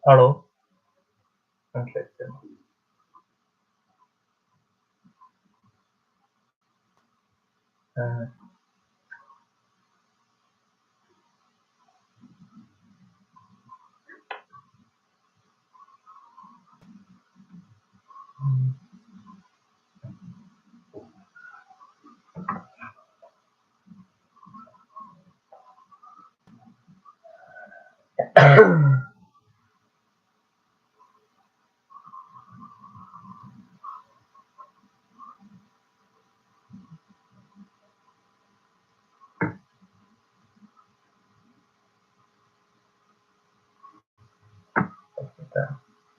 Hallo? Vent litt. Eh,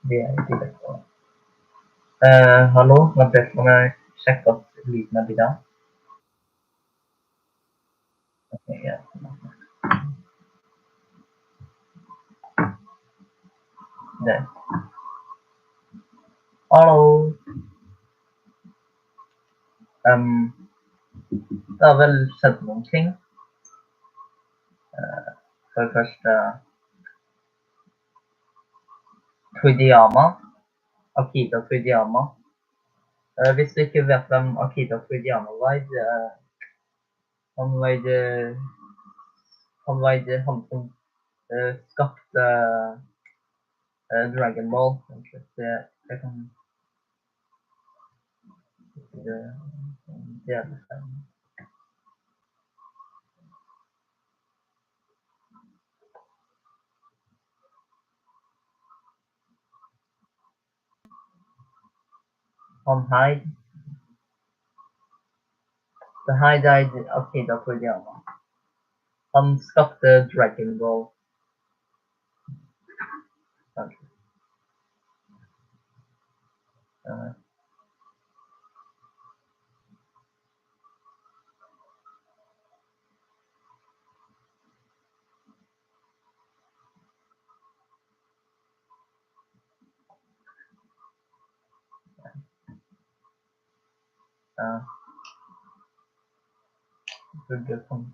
Vi er i direkte. Hallo? Vent litt, må jeg sjekke at lyden er bra. Ok, ja. Det. Hallo? Det har vel skjedd noen ting. For det første Toriyama. Akira Toriyama. Hvis du ikke vet hvem Akira Toriyama var, han var han som skapte Dragon Ball. Jeg kan dele skjermen. Han her. Det her er Akira Toriyama. Han skapte Dragon Ball. Burde komme.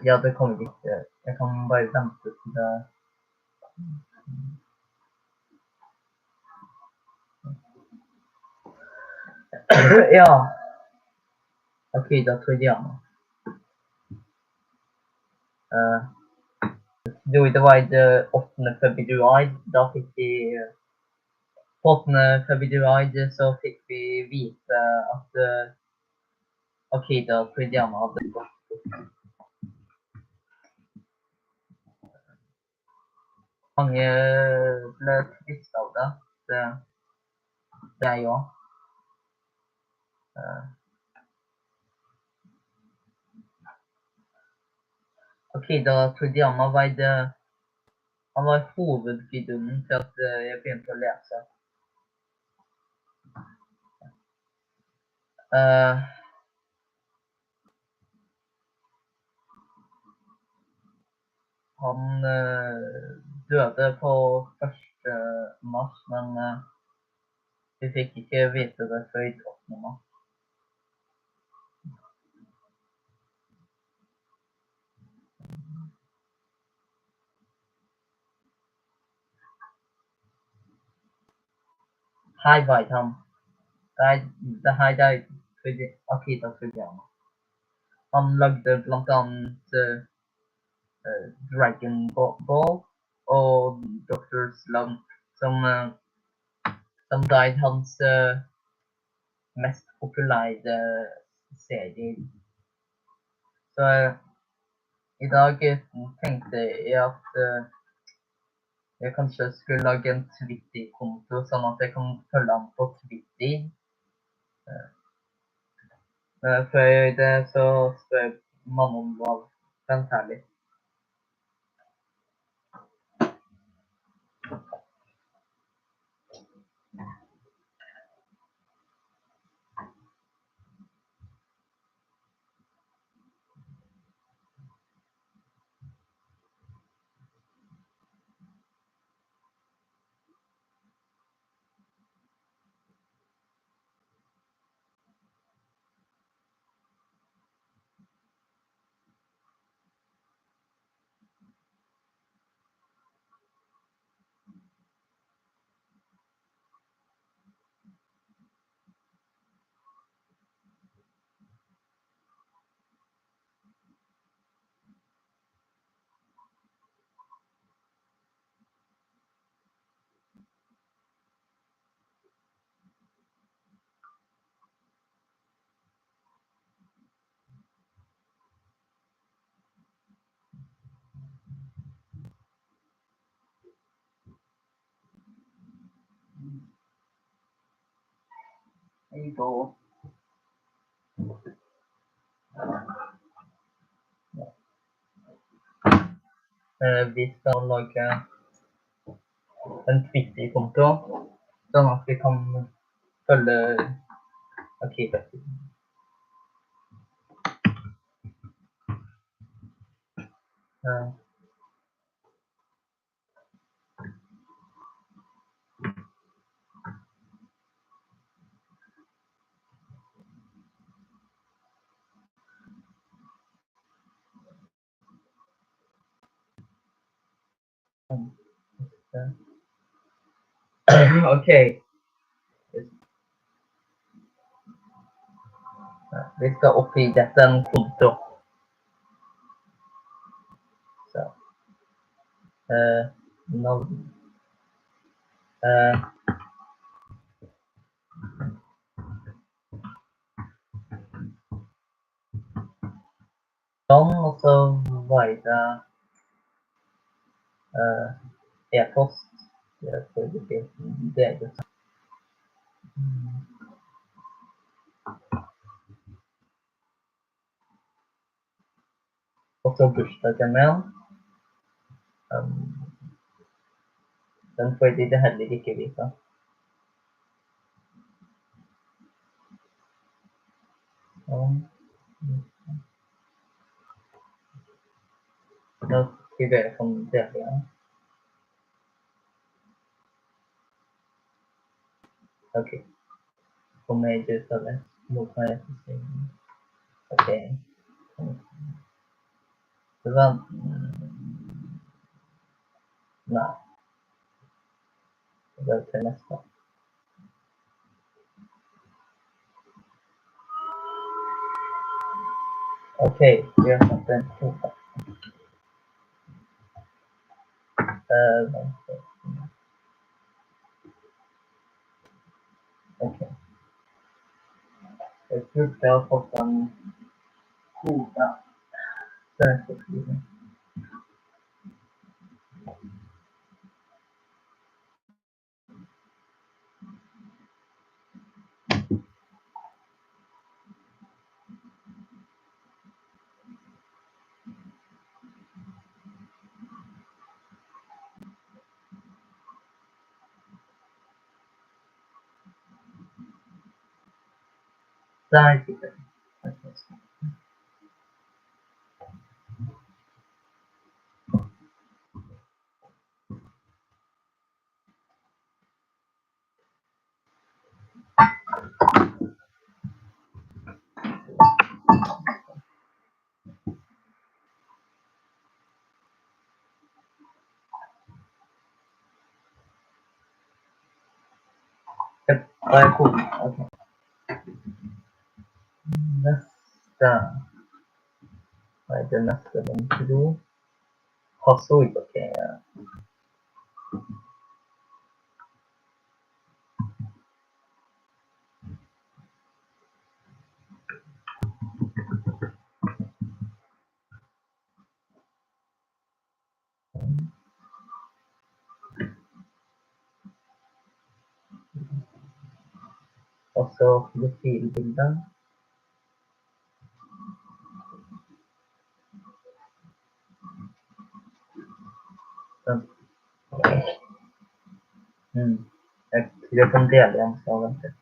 Ja, det kommer ikke. Jeg kan bare vente til det. Ja. Akira Toriyama. Jo, det var det 8. februar. Da fikk vi på 8. februar så fikk vi vite at Akira Toriyama hadde gått bort. Mange ble trist av det. Det er jeg også. Akira Toriyama han var hovedfiguren til at jeg begynte å lese. Han døde på 1. mars, men vi fikk ikke vite det før 8. mars. Her var han. Det her er Akira Toriyama. Han lagde blant annet Dragon Ball og Dr. Slump, som da er hans mest populære serier. Så i dag tenkte jeg at jeg kanskje skulle lage en Twitter-konto, sånn at jeg kan følge han på Twitter. Før jeg gjør det, så spør mamma om hva vent her litt. då vi ska lage en Twitter-konto, sånn at vi kan følge Akira. Ok, vi skal opprette en konto. Så, navn. Sånn, og så var det e-post. Jeg tror det blir det. Og så bursdagen min. Den får de heller ikke vite. Nå skriver jeg som dele igjen. Ok. For meg ut av det. Nå kan jeg ikke si. Ok. Det var... Nei. Det var til neste. Ok, vi har satt en kode. Ok. Jeg tror jeg har fått en kode. Så jeg skal skrive. Der sitter det. Da er koden. Ok. Neste. Hva er det neste den tror? Passord, ok. Og så profilbildet. Sånn. Jeg tror jeg kan dele igjen, så vent litt.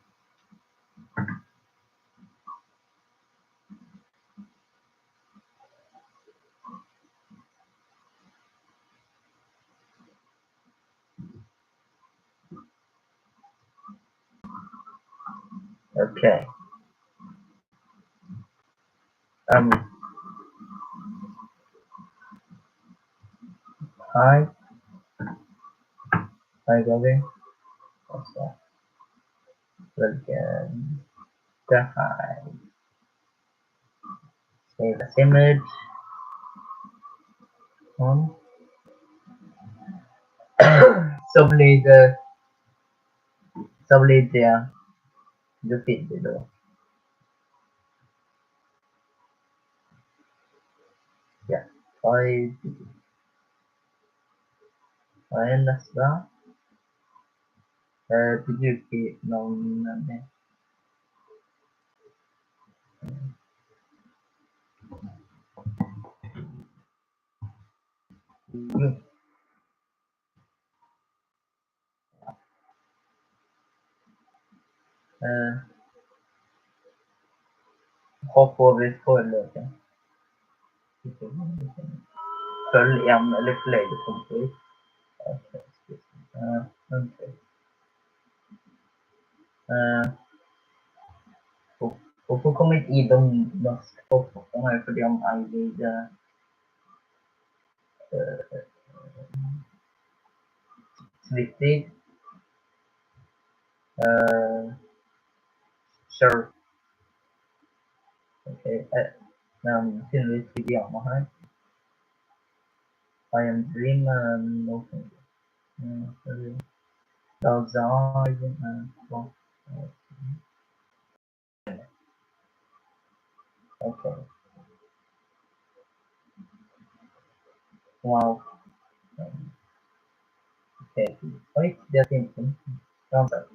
Ok. Her. Her går vi. Og så velger det her. Save as image. Sånn. Så blir det profilbildet. Ja. Hva er neste? Brukernavnet mitt. Mm. Hoppa over forløpet. Følg en eller flere punkter. Okay. Hvorfor kommer ikke Idom norsk på toppen her? Fordi han eier Twitter, Sure. Okay. Men tydeligvis Toriyama her. I am dream nothing. Design well, okay. Wow. Okay. Wait, that's interesting. Sounds like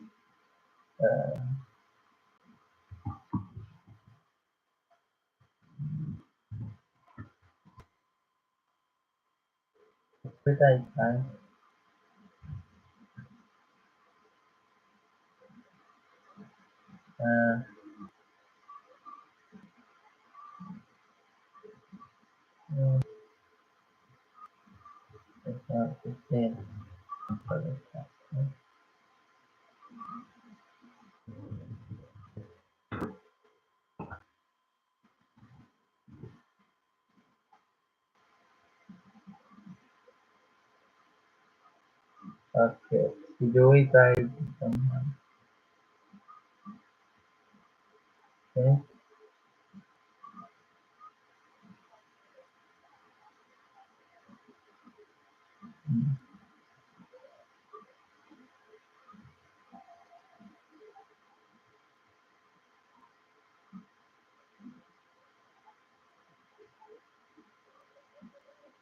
pretty nice. Uh, mm, it's not the same. Okay. Do it by someone. Okay. Mm.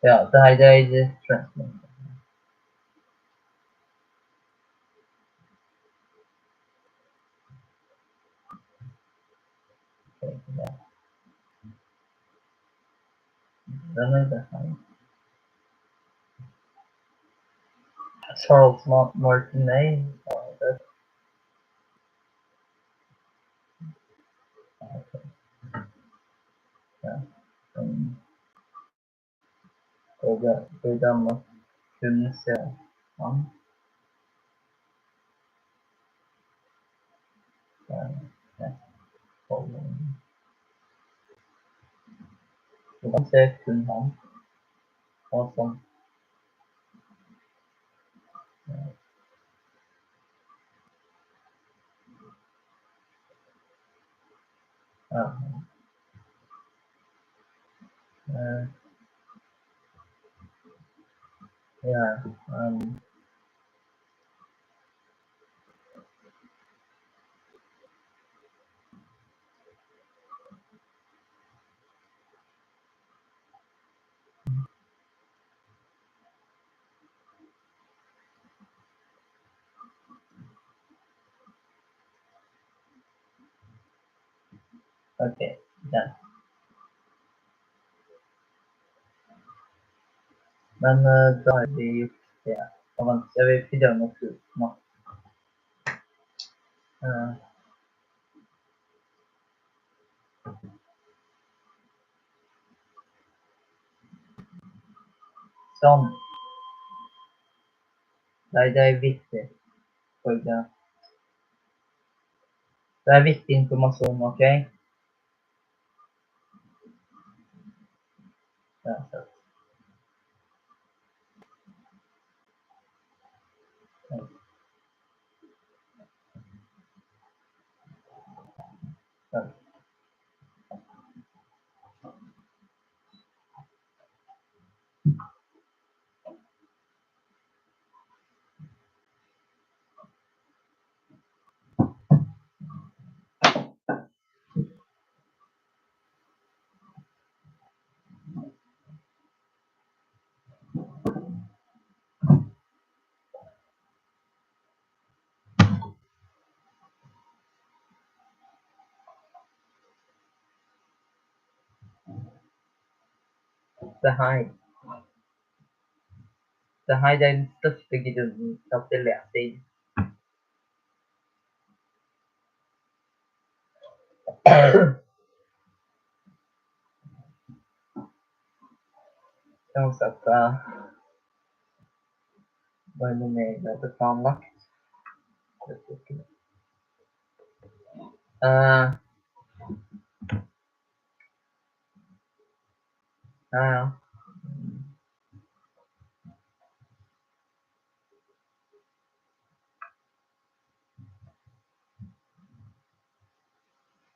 Yeah, the idea is just translation. Okay, yeah. Then I define Charles Martinet. That's okay. Yeah. Um, Goda must kunne se han. Ja, du kan se kun han. Og sånn. Ja. Uh, yeah. Okay. Ja. Men da har vi gjort det. Jeg vil finne noe kult nå. Sånn. Nei, det er viktig. For det. Det er viktig informasjon, ok? Ja, så. Så. Det her. Det her er den største grunnen til at jeg leser. Uansett var det noe mer jeg hadde planlagt. Ja.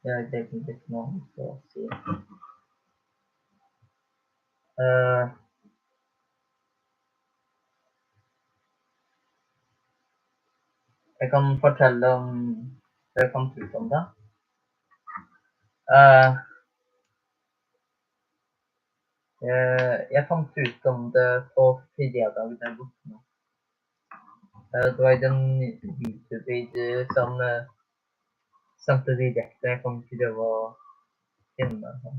Det er egentlig ikke noe å si. Jeg kan fortelle om det jeg fant ut om det. Jeg fant ut om det på fredag der borte. Det var en YouTube-video som sendte direkte. Jeg kan ikke prøve å finne den.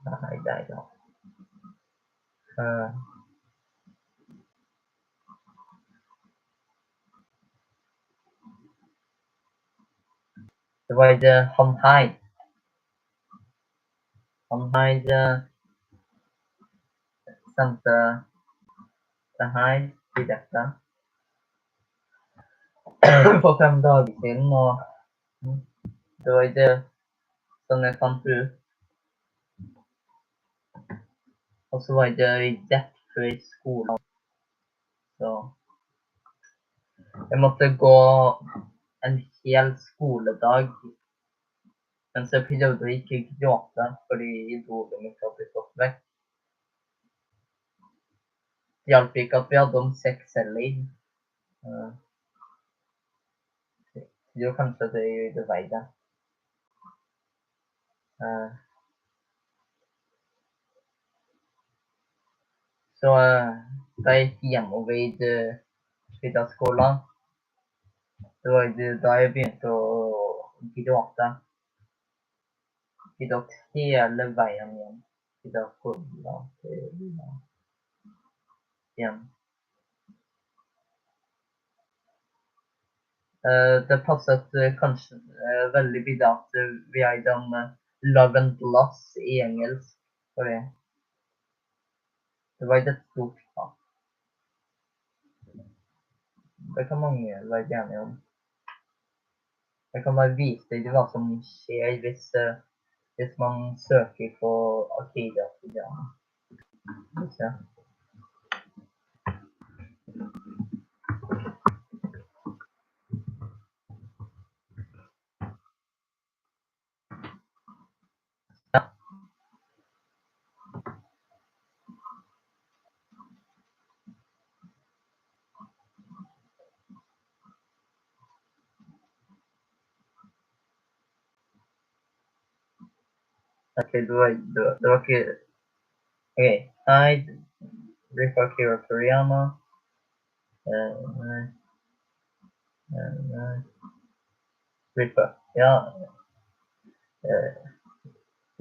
Nei, det er det. Det var han her. Han her sendte det her direkte for 5 dager siden, og det var det som jeg fant ut. Og så var det rett før skolen. Så jeg måtte gå en hel skoledag. Men så prøvde jeg ikke å gråte, fordi idolen mitt hadde gått vekk. Det hjalp ikke at vi hadde om 6 celler. Jeg tror kanskje det gjorde verre. Så da jeg gikk hjemover fra skolen, det var da jeg begynte å gråte. Jeg gråt hele veien hjem fra skolen til hjem. Det passet kanskje veldig bra at vi er om love and loss i engelsk, fordi det var et stort tap. Det kan mange være enige om. Jeg kan bare vise deg hva som skjer hvis man søker på Akira Toriyama. Okay, det var ikke... Okay, hide, rip Akira Toriyama. Ripper, ja.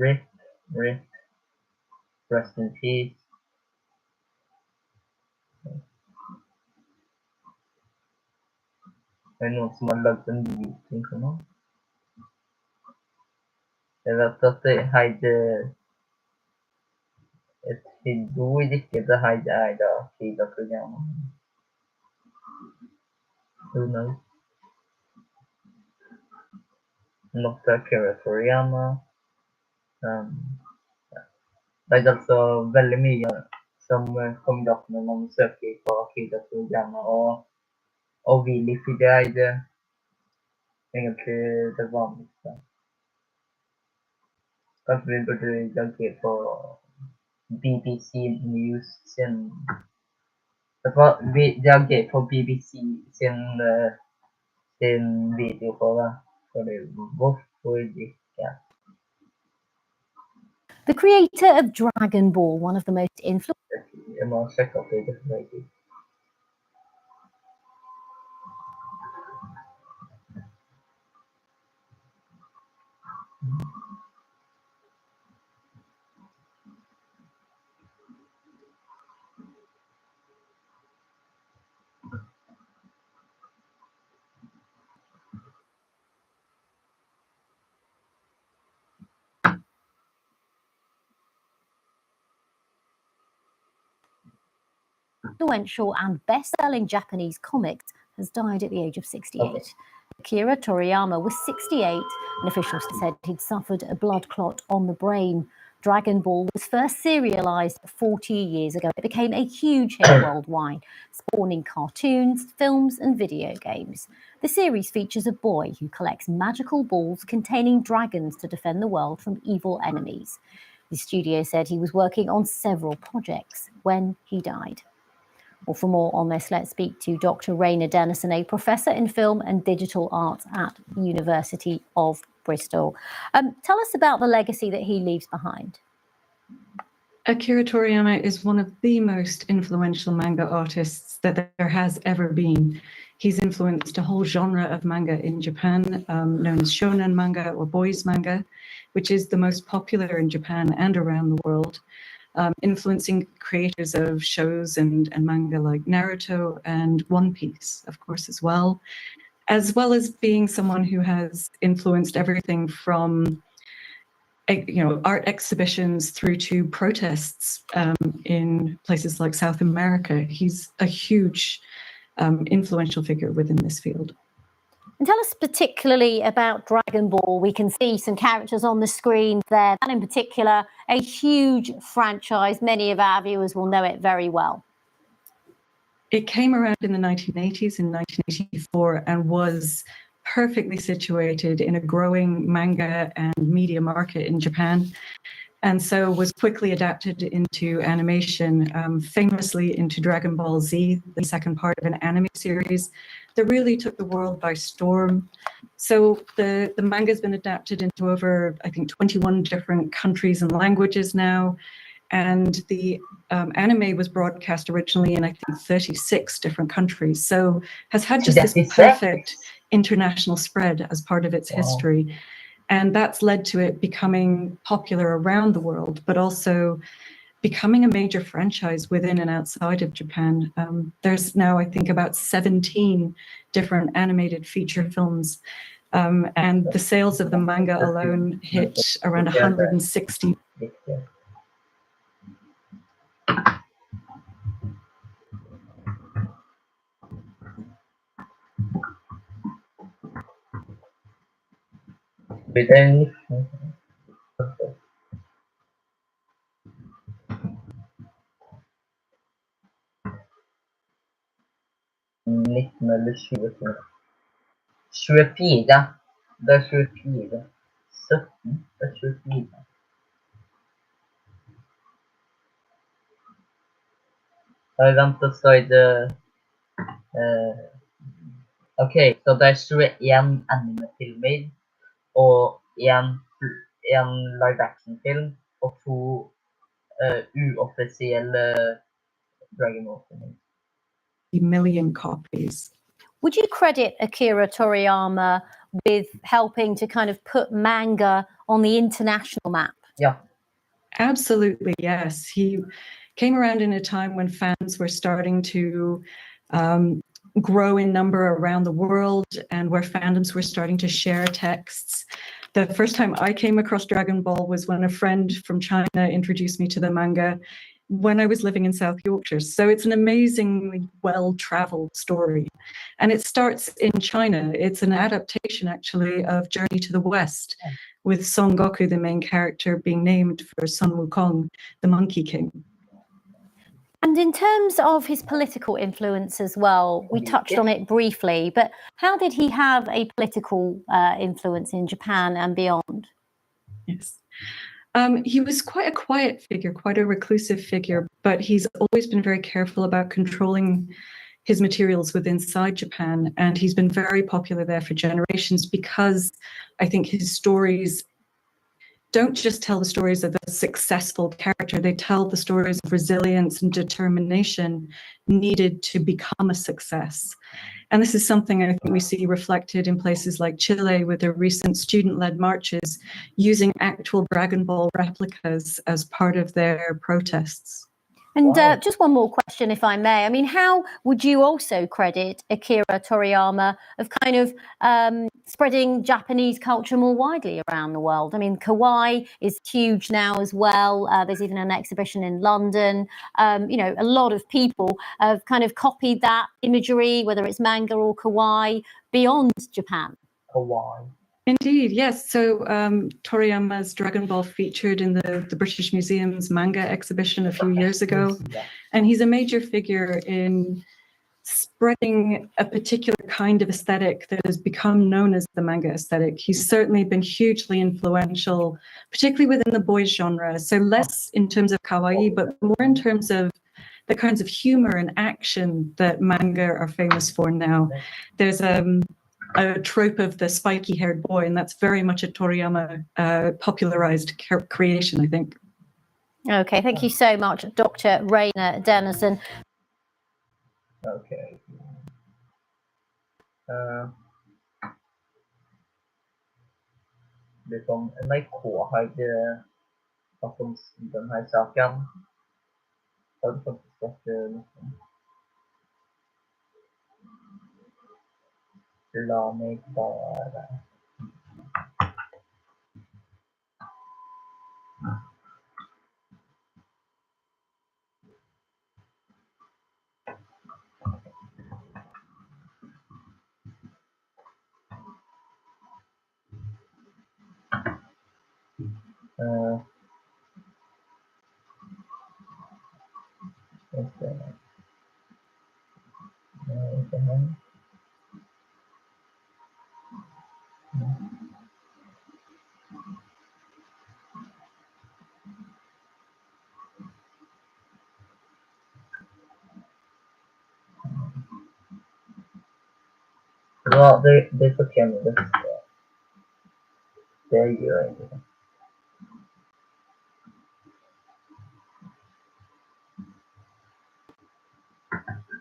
Rip, rest in peace. Det noen som har laget en YouTube-kanal. Jeg vet at det heide jeg tror ikke det heide er da Akira Toriyama. Who knows? Not Akira Toriyama. Det er altså veldig mye som kommer opp når man søker på Akira Toriyama, og Willy, for det er det egentlig det vanligste. Kanskje vi burde reagere på BBC News sin... Vet du hva? Vi reagerer på BBC sin video på det. Hvorfor ikke? The creator of Dragon Ball, one of the most influential... Jeg må sjekke opp det. Influential and best-selling Japanese comics, has died at the age of 68. Okay. Akira Toriyama was 68, and officials said he'd suffered a blood clot on the brain. Dragon Ball was first serialized 40 years ago. It became a huge hit worldwide, spawning cartoons, films, and video games. The series features a boy who collects magical balls containing dragons to defend the world from evil enemies. The studio said he was working on several projects when he died. Well, for more on this, let's speak to Dr. Raina Dennison, a professor in film and digital arts at University of Bristol. Tell us about the legacy that he leaves behind. Akira Toriyama is one of the most influential manga artists that there has ever been. He's influenced a whole genre of manga in Japan, known as shonen manga or boys manga, which is the most popular in Japan and around the world. Influencing creators of shows and manga like Naruto and One Piece, of course, as well as being someone who has influenced everything from art exhibitions through to protests in places like South America. He's a huge influential figure within this field. And tell us particularly about Dragon Ball. We can see some characters on the screen there. That in particular, a huge franchise. Many of our viewers will know it very well. It came around in the 1980s, in 1984, and was perfectly situated in a growing manga and media market in Japan. And so was quickly adapted into animation, famously into Dragon Ball Z, the second part of an anime series that really took the world by storm. So the manga has been adapted into over, I think, 21 different countries and languages now. And the anime was broadcast originally in, I think, 36 different countries. So has had just this perfect international spread as part of its history. And that's led to it becoming popular around the world, but also becoming a major franchise within and outside of Japan. There's now, I think, about 17 different animated feature films. And the sales of the manga alone hit around 160. Eller 24. 24. Det er 24. 17. Det er 24. Vent, så er det OK, så det er 21 anime-filmer og en live-action-film og 2 uoffisielle Dragon Ball-filmer. Million copies. Would you credit Akira Toriyama with helping to kind of put manga on the international map? Yeah. Absolutely, yes. He came around in a time when fans were starting to grow in number around the world and where fandoms were starting to share texts. The first time I came across Dragon Ball was when a friend from China introduced me to the manga when I was living in South Yorkshire. So it's an amazingly well-traveled story. And it starts in China. It's an adaptation, actually, of Journey to the West, with Son Goku, the main character, being named for Sun Wukong, the Monkey King. And in terms of his political influence as well, we touched on it briefly, but how did he have a political influence in Japan and beyond? Yes. He was quite a quiet figure, quite a reclusive figure, but he's always been very careful about controlling his materials within inside Japan. And he's been very popular there for generations because I think his stories don't just tell the stories of the successful character, they tell the stories of resilience and determination needed to become a success. And this is something I think we see reflected in places like Chile with their recent student-led marches using actual Dragon Ball replicas as part of their protests. And Wow. just one more question, if I may. I mean, how would you also credit Akira Toriyama of kind of spreading Japanese culture more widely around the world? I mean, kawaii is huge now as well. There's even an exhibition in London. You know, a lot of people have kind of copied that imagery, whether it's manga or kawaii, beyond Japan. Kawaii. Indeed, yes. So Toriyama's Dragon Ball featured in the British Museum's manga exhibition a few years ago. Yeah. And he's a major figure in spreading a particular kind of aesthetic that has become known as the manga aesthetic. He's certainly been hugely influential, particularly within the boys genre. So less in terms of kawaii, but more in terms of the kinds of humor and action that manga are famous for now. There's a trope of the spiky-haired boy, and that's very much a Toriyama popularized creation, I think. Okay, thank you so much, Dr. Rainer Dennison. Okay. Liksom NRK hade bakom den här saken. Jag hade faktiskt la mig bara. Inte här. Ja, det är okej med det. Det gör jag inte.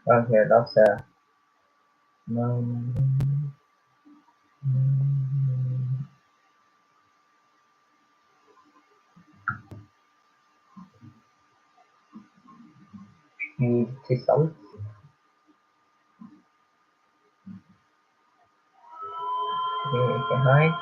Okay, that's it. Till salt. Det är inte här.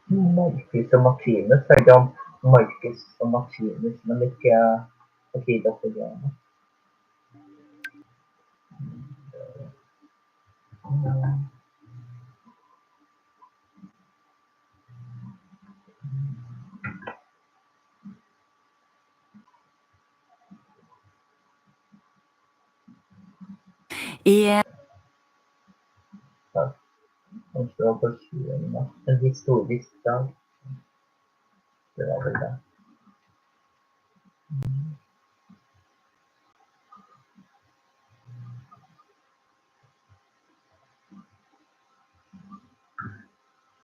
Marcus och Martinus säger de Marcus och Martinus men vilka Akira Toriyama. Yeah. De står på tjuren. En historisk dag. Det var väl det.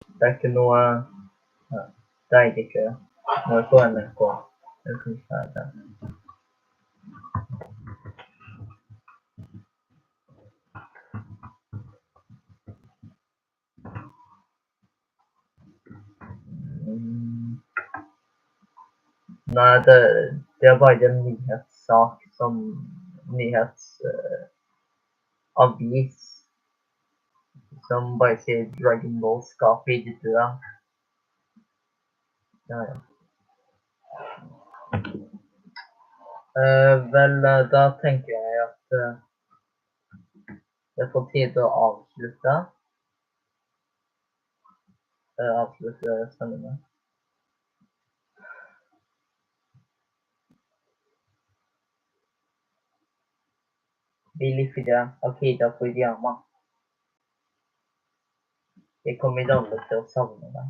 Det är inte några dejliga. Några sköna kvar. Det är kunskap. Nej, det var ju en nyhetssak som avis som bare sier Dragon Ball skal fade ut. Ja, ja. Vel, da tenker jeg at det er på tide å avslutte sendingen. Vi likte Akira Toriyama. Jeg kommer aldri til å savne deg.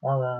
Ha det.